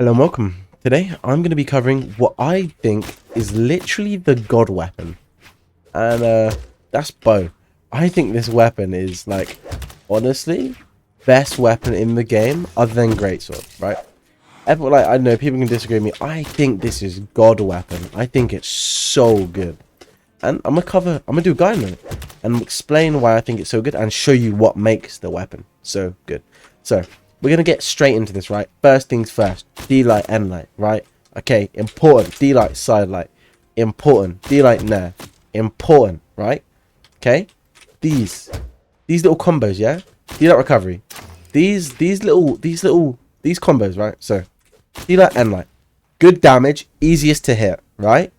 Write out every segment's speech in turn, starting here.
Hello and welcome. Today I'm going to be covering what I think is literally the god weapon. And that's bow. I think this weapon is like, honestly, best weapon in the game other than greatsword, right? Everyone, like, I know people can disagree with me. I think this is god weapon. I think it's so good. And I'm gonna do a guide on it and explain why I think it's so good and show you what makes the weapon so good. So we're gonna get straight into this, right? First things first, D light, N light, right? Okay, important. D light, side light, important. D light, nair, important, right? Okay, these little combos, yeah. D light recovery, these combos, right? So D light, N light, good damage, easiest to hit, right?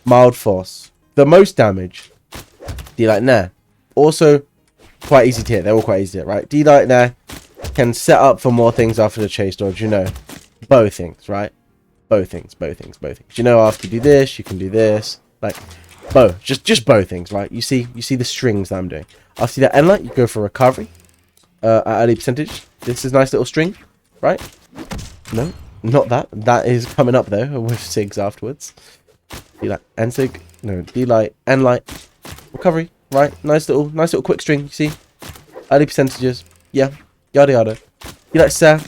Mild force, the most damage. D light, nair, also quite easy to hit. They're all quite easy to hit, right? D light, nair can set up for more things after the chase dodge, you know. Both things, right? Both things. You know, after you do this, you can do this. Like, bow. Just both things, right? You see the strings that I'm doing. After that end light, you go for recovery. At early percentage. This is a nice little string, right? No, not that. That is coming up though, with SIGs afterwards. D light, N SIG. No, D light, N light. Recovery, right? Nice little quick string, you see? Early percentages. Yeah. Yada yada. You like Sir?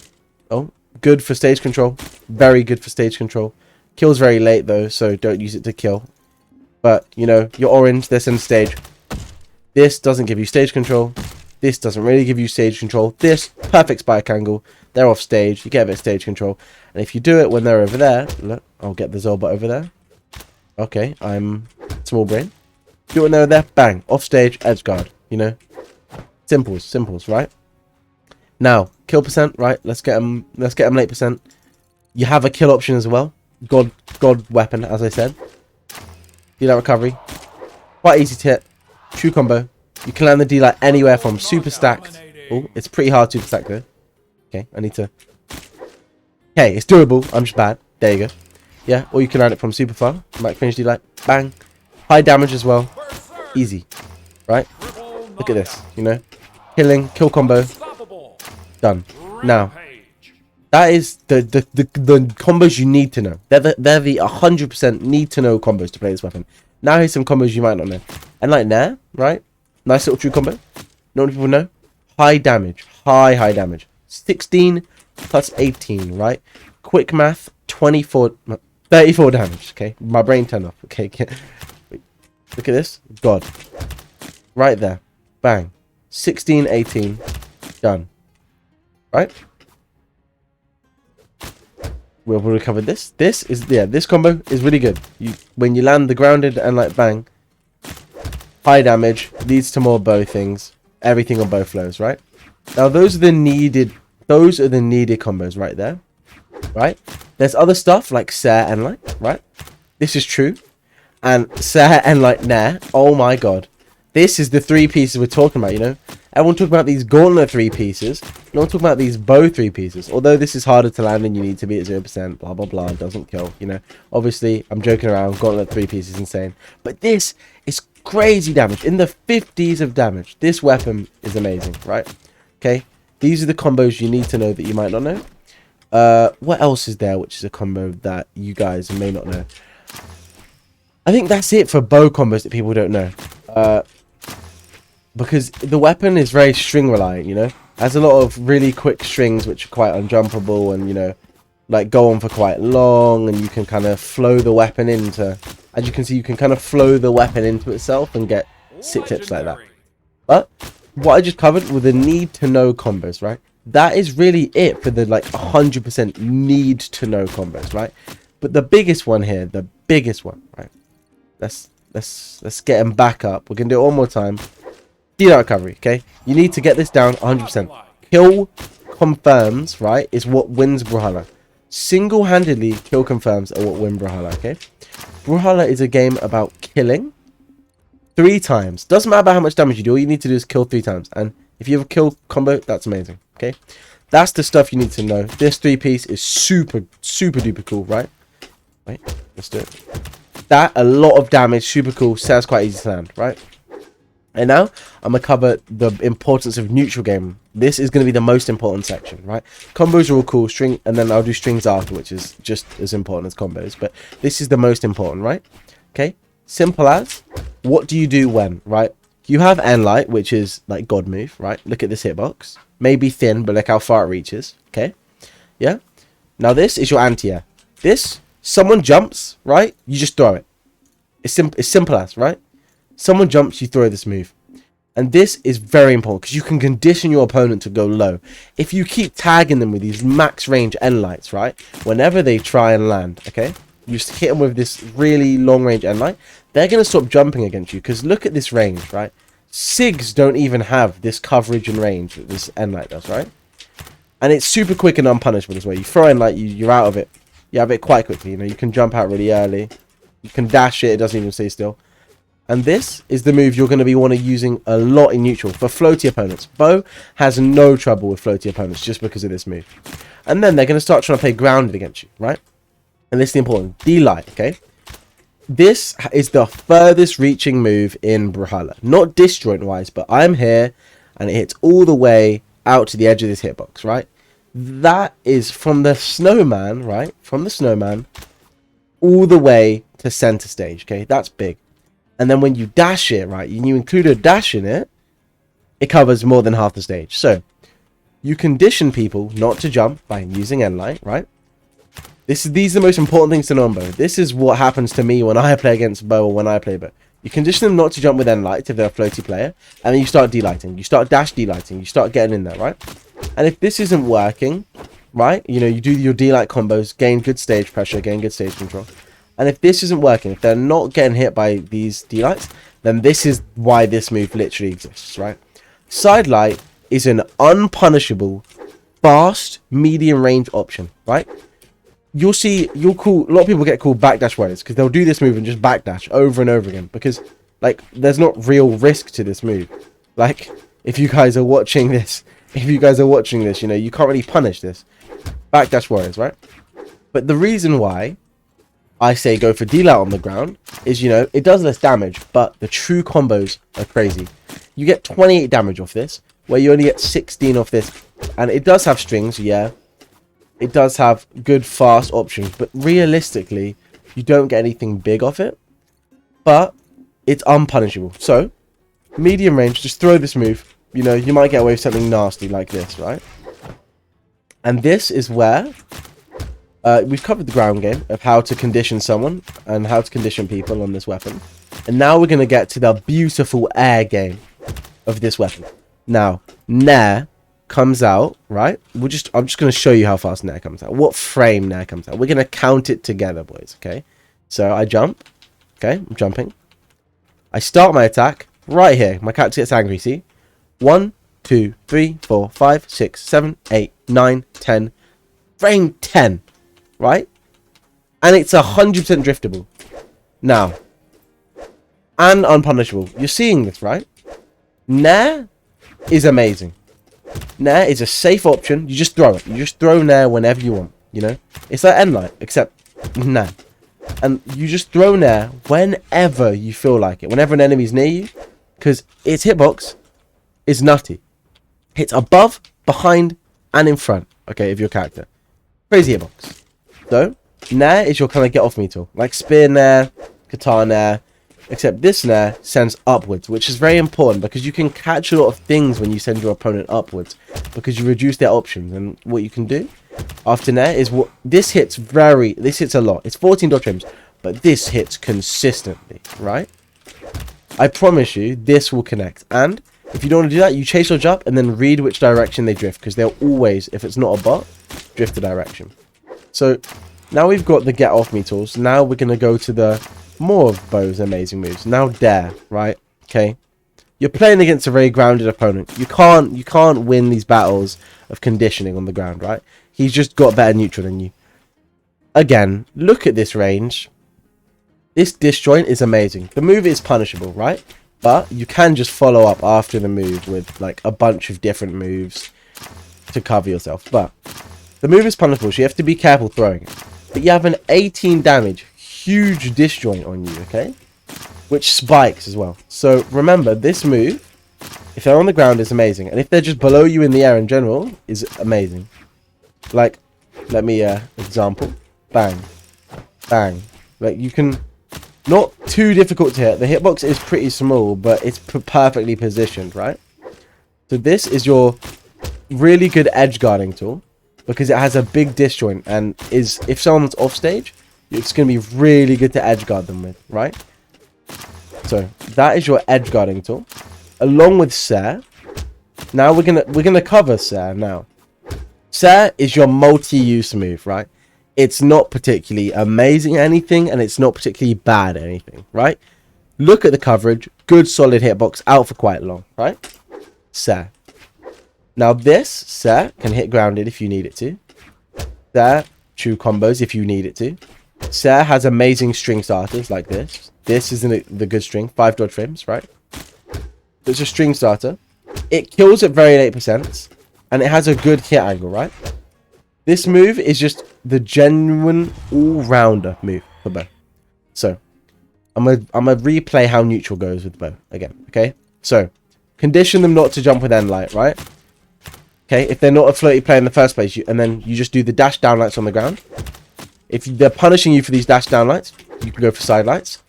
Oh, good for stage control. Very good for stage control. Kills very late though, so don't use it to kill. But you know, your orange, this in stage. This doesn't give you stage control. This doesn't really give you stage control. This perfect spike angle. They're off stage. You get a bit of stage control. And if you do it when they're over there, look, I'll get the Zolbot over there. Okay, I'm small brain. Do it when they're there. Bang, off stage, edge guard. You know, simples, right? Now, kill percent, right? Let's get them late percent. You have a kill option as well. God weapon, as I said. D light recovery. Quite easy to hit. True combo. You can land the D light anywhere from super stacked. Oh, it's pretty hard super stacked though. Okay, I need to. Okay, it's doable. I'm just bad. There you go. Yeah, or you can land it from super far. Might finish D light. Bang. High damage as well. Easy. Right? Look at this. You know, kill combo. Done. Now, that is the combos you need to know. They're the 100% need to know combos to play this weapon. Now here's some combos you might not know. And like nair, right? Nice little true combo. Not many people know. High damage. High damage. 16 plus 18, right? Quick math, 34 damage. Okay, my brain turned off. Okay, look at this. God. Right there. Bang. 16, 18. Done. Right? We'll recover this. This combo is really good. When you land the grounded and like bang, high damage leads to more bow things. Everything on bow flows, right? Now those are the needed combos right there. Right? There's other stuff like Sir and light, right? This is true. And Sir and light nair. Oh my god. This is the three pieces we're talking about, you know? Everyone talking about these gauntlet 3 pieces. No one talking about these bow 3 pieces. Although this is harder to land and you need to be at 0%, blah, blah, blah. It doesn't kill, you know? Obviously, I'm joking around. Gauntlet 3 pieces insane. But this is crazy damage. In the 50s of damage. This weapon is amazing, right? Okay? These are the combos you need to know that you might not know. What else is there which is a combo that you guys may not know? I think that's it for bow combos that people don't know. Because the weapon is very string reliant, you know. Has a lot of really quick strings which are quite unjumpable and, you know, like go on for quite long, and you can kind of flow the weapon into, as you can see, you can kind of flow the weapon into itself and get sick tips like that. But what I just covered were the need to know combos, right? That is really it for the like 100% need to know combos, right? But the biggest one here, the biggest one, right? Let's get him back up. We're gonna do it one more time. D light recovery, okay? You need to get this down 100%. Kill confirms, right, is what wins Brawlhalla. Single-handedly, kill confirms are what win Brawlhalla, okay? Brawlhalla is a game about killing 3 times. Doesn't matter about how much damage you do. All you need to do is kill 3 times. And if you have a kill combo, that's amazing, okay? That's the stuff you need to know. This 3-piece is super duper cool, right? Wait, let's do it. That, a lot of damage, super cool. Sounds quite easy to land, right? And now I'm going to cover the importance of neutral game. This is going to be the most important section, right? Combos are all cool, string, and then I'll do strings after, which is just as important as combos. But this is the most important, right? Okay, simple as, what do you do when, right? You have N-Light, which is like God move, right? Look at this hitbox. Maybe thin, but look how far it reaches, okay? Yeah? Now this is your anti-air. This, someone jumps, right? You just throw it. It's simple as, right? Someone jumps, you throw this move. And this is very important because you can condition your opponent to go low. If you keep tagging them with these max range end lights, right? Whenever they try and land, okay? You just hit them with this really long range end light. They're going to stop jumping against you because look at this range, right? SIGs don't even have this coverage and range that this end light does, right? And it's super quick and unpunishable as well. You throw in light, you're out of it. You have it quite quickly. You know, you can jump out really early. You can dash it. It doesn't even stay still. And this is the move you're going to be using a lot in neutral for floaty opponents. Bo has no trouble with floaty opponents just because of this move. And then they're going to start trying to play grounded against you, right? And this is the important. D-Light, okay? This is the furthest reaching move in Brawlhalla. Not disjoint-wise, but I'm here and it hits all the way out to the edge of this hitbox, right? That is from the snowman, right? From the snowman all the way to center stage, okay? That's big. And then when you dash it, right, and you include a dash in it, it covers more than half the stage. So you condition people not to jump by using N-Light, right? These are the most important things to know on Bo. This is what happens to me when I play against Bo or when I play Bo. You condition them not to jump with N-Light if they're a floaty player, and then you start D-Lighting. You start dash D-Lighting. You start getting in there, right? And if this isn't working, right, you know, you do your D-Light combos, gain good stage pressure, gain good stage control. And if this isn't working, if they're not getting hit by these D-Lights, then this is why this move literally exists, right? Side light is an unpunishable, fast, medium range option, right? You'll see, a lot of people get called backdash warriors because they'll do this move and just backdash over and over again because, like, there's not real risk to this move. Like, if you guys are watching this, you know, you can't really punish this. Backdash warriors, right? But the reason why I say go for D-Light on the ground is, you know, it does less damage, but the true combos are crazy. You get 28 damage off this, where you only get 16 off this. And it does have strings, yeah. It does have good fast options, but realistically, you don't get anything big off it. But it's unpunishable. So, medium range, just throw this move. You know, you might get away with something nasty like this, right? And this is where we've covered the ground game of how to condition someone and how to condition people on this weapon. And now we're going to get to the beautiful air game of this weapon. Now, Nair comes out, right? I'm just going to show you how fast Nair comes out. What frame Nair comes out. We're going to count it together, boys, okay? So I jump. Okay, I'm jumping. I start my attack right here. My character gets angry, see? 1, 2, 3, 4, 5, 6, 7, 8, 9, 10. Frame 10. Right? And it's 100% driftable. Now, and unpunishable. You're seeing this, right? Nair is amazing. Nair is a safe option. You just throw it. You just throw Nair whenever you want. You know? It's like N-Light, except Nair. And you just throw Nair whenever you feel like it. Whenever an enemy's near you. Because its hitbox is nutty. Hits above, behind, and in front. Okay, of your character. Crazy hitbox. So, Nair is your kind of get off me tool. Like Spear Nair, Katana Nair. Except this Nair sends upwards, which is very important because you can catch a lot of things when you send your opponent upwards. Because you reduce their options. And what you can do after Nair is what this hits a lot. It's 14 dodge frames, but this hits consistently, right? I promise you, this will connect. And if you don't want to do that, you chase dodge up and then read which direction they drift. Because they'll always, if it's not a bot, drift the direction. So, now we've got the get off me tools. Now we're going to go to the more of Bo's amazing moves. Now Dare, right? Okay. You're playing against a very grounded opponent. You can't win these battles of conditioning on the ground, right? He's just got better neutral than you. Again, look at this range. This disjoint is amazing. The move is punishable, right? But you can just follow up after the move with like a bunch of different moves to cover yourself. But the move is punishable, so you have to be careful throwing it. But you have an 18 damage, huge disjoint on you, okay? which spikes as well. So remember, this move, if they're on the ground, is amazing. And if they're just below you in the air in general, is amazing. Like, let me, example. Bang. Bang. Like, you can... Not too difficult to hit. The hitbox is pretty small, but it's perfectly positioned, right? So this is your really good edge guarding tool, because it has a big disjoint, and is, if someone's off stage, it's going to be really good to edge guard them with, right? So that is your edge guarding tool, along with Sare. Now we're gonna cover Sare now. Sare is your multi-use move, right? It's not particularly amazing at anything, and it's not particularly bad at anything, right? Look at the coverage. Good solid hitbox, out for quite long, right? Sare. Now this, Sare, can hit grounded if you need it to. Sare, true combos if you need it to. Sare has amazing string starters like this. This is the good string, 5 dodge frames, right? It's a string starter. It kills at very late percents, and it has a good hit angle, right? This move is just the genuine all-rounder move for bow. So, I'm gonna replay how neutral goes with bow again, okay? So, condition them not to jump with end light, right? Okay, if they're not a floaty player in the first place, and then you just do the dash down lights on the ground. If they're punishing you for these dash down lights, you can go for side lights.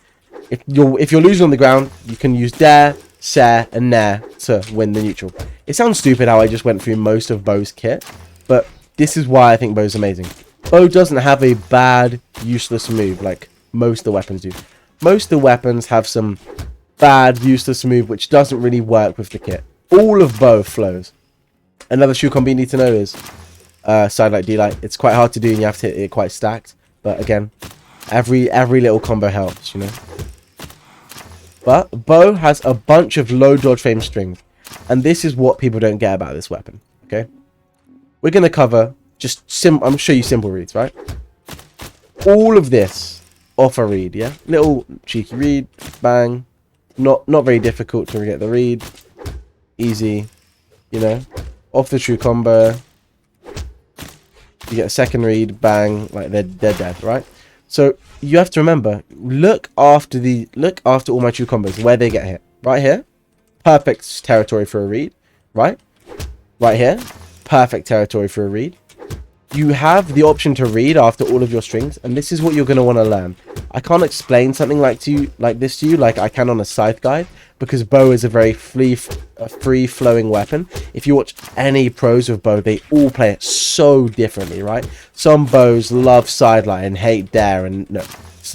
If you're losing on the ground, you can use Dare, Sare, and Nair to win the neutral. It sounds stupid how I just went through most of Bow's kit, but this is why I think Bow's amazing. Bow doesn't have a bad, useless move like most of the weapons do. Most of the weapons have some bad, useless move which doesn't really work with the kit. All of Bow flows. Another shoe combo you need to know is side light, D light. It's quite hard to do, and you have to hit it quite stacked. But again, every little combo helps, you know. But Bow has a bunch of low dodge frame strings, and this is what people don't get about this weapon. Okay, we're gonna cover just I'm gonna show you simple reads, right? All of this off a read, yeah. Little cheeky read, bang. Not very difficult to get the read. Easy, you know. Off the true combo. You get a second read, bang, like they're dead, right? So you have to remember, look after all my true combos where they get hit. Right here, perfect territory for a read, right? Right here, perfect territory for a read. You have the option to read after all of your strings, and this is what you're going to want to learn. I can't explain something like this to you like I can on a scythe guide, because bow is a very free-flowing weapon. If you watch any pros of bow, they all play it so differently, right? Some bows love sidelight and hate dare, and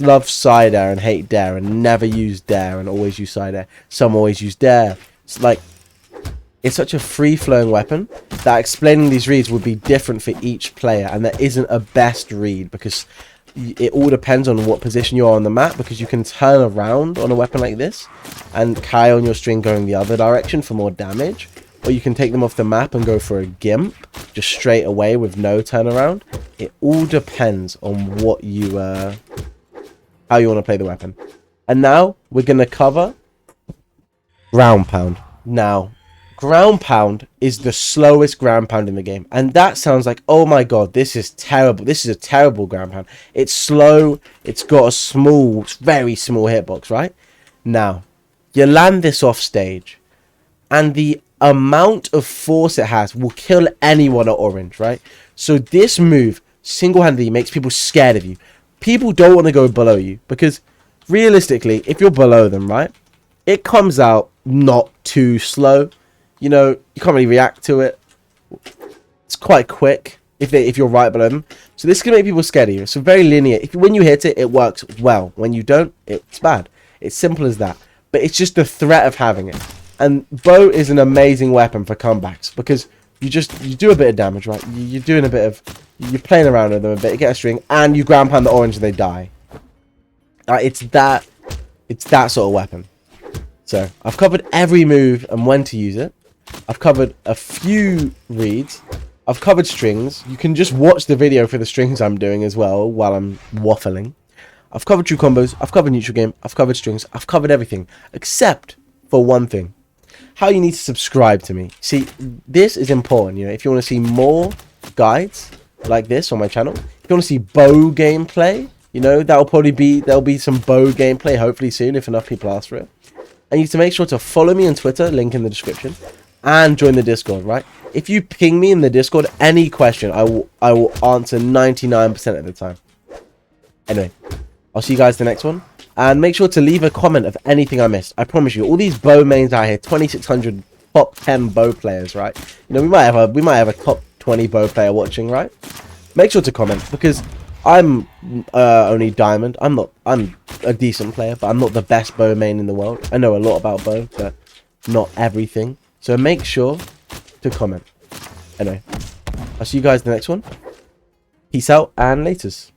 love side air and hate dare, and never use dare and always use side air. Some always use dare. It's like, it's such a free-flowing weapon that explaining these reads would be different for each player, and there isn't a best read, because it all depends on what position you are on the map, because you can turn around on a weapon like this and carry on your string going the other direction for more damage, or you can take them off the map and go for a gimp just straight away with no turnaround. It all depends on what you how you want to play the weapon. And now we're going to cover ground pound. Now, ground pound is the slowest ground pound in the game, and that sounds like, oh my god, this is terrible. This is a terrible ground pound. It's slow. It's got a small, very small hitbox, right? Now, you land this off stage, and the amount of force it has will kill anyone at orange, right? So this move single-handedly makes people scared of you. People don't want to go below you, because realistically, if you're below them, right, it comes out not too slow. You know, you can't really react to it. It's quite quick if you're right below them. So this can make people scared of you. It's very linear. When you hit it, it works well. When you don't, it's bad. It's simple as that. But it's just the threat of having it. And bow is an amazing weapon for comebacks, because you do a bit of damage, right? You're playing around with them a bit. You get a string, and you ground pound the orange, and they die. It's that sort of weapon. So I've covered every move and when to use it. I've covered a few reads. I've covered strings. You can just watch the video for the strings I'm doing as well while I'm waffling. I've covered true combos. I've covered neutral game. I've covered strings. I've covered everything except for one thing. How you need to subscribe to me. See, this is important. You know, if you want to see more guides like this on my channel, if you want to see bow gameplay You know, there'll be some bow gameplay hopefully soon if enough people ask for it. And you have to make sure to follow me on Twitter, link in the description, and join the Discord, right? If you ping me in the Discord any question, I will answer 99% of the time. Anyway, I'll see you guys in the next one. And make sure to leave a comment of anything I missed. I promise you, all these bow mains out here, 2,600 top 10 bow players, right? You know, we might have a top 20 bow player watching, right? Make sure to comment, because I'm only diamond. I'm a decent player, but I'm not the best bow main in the world. I know a lot about bow, but not everything. So make sure to comment. Anyway, I'll see you guys in the next one. Peace out and laters.